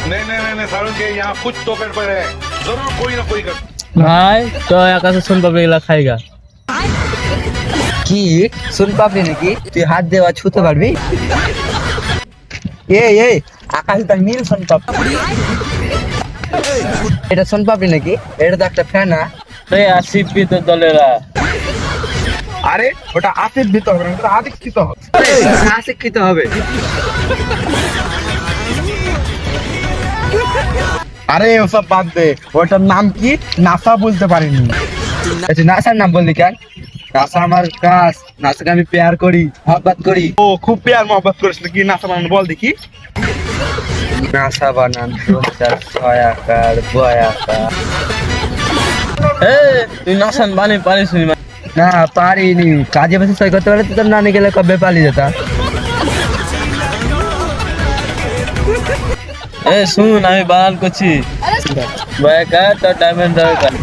नहीं नहीं नहीं नहीं सारुण के यहाँ कुछ तो गड़बड़ है, जरूर कोई ना कोई कर। ভাই তো আকাশে সোন পাপড়ি গুলা খাইগা। কি সোন পাপড়ি নাকি? তুই হাত দেওয়া ছুতে পারবি? এই আকাশ তার নীল সোন পাপড়ি। এটা সোন পাপড়ি নাকি? এটা তো একটা ফেনা। এই আসিফি তো দলেরা। আরে ওটা আতির ভিতর হবে, ওটা আদিক্ষিত হবে। শিক্ষিত হবে। আরে ওসব বাদ দে, ওটার নাম কি? নাসা বলতে পারিনি। আচ্ছা নাসার নাম বললি কেন? নাসা আমার কাজ, নাসাকে আমি প্যার করি, মহব্বত করি। ও খুব প্যার মোহব্বত করিস নাকি? নাসা বানানো বল দেখি। নাসা বানান 6 আকার 2 আকার। তুই নাসান বানি পারিস নি? না পারিনি, কাজে বসে সই করতে পারলে তো তোর নানি গেলে কবে পালিয়ে যেতাম। শুন আমি বানান করছি। বয়াকা তো ডায়মন্ড দরকার।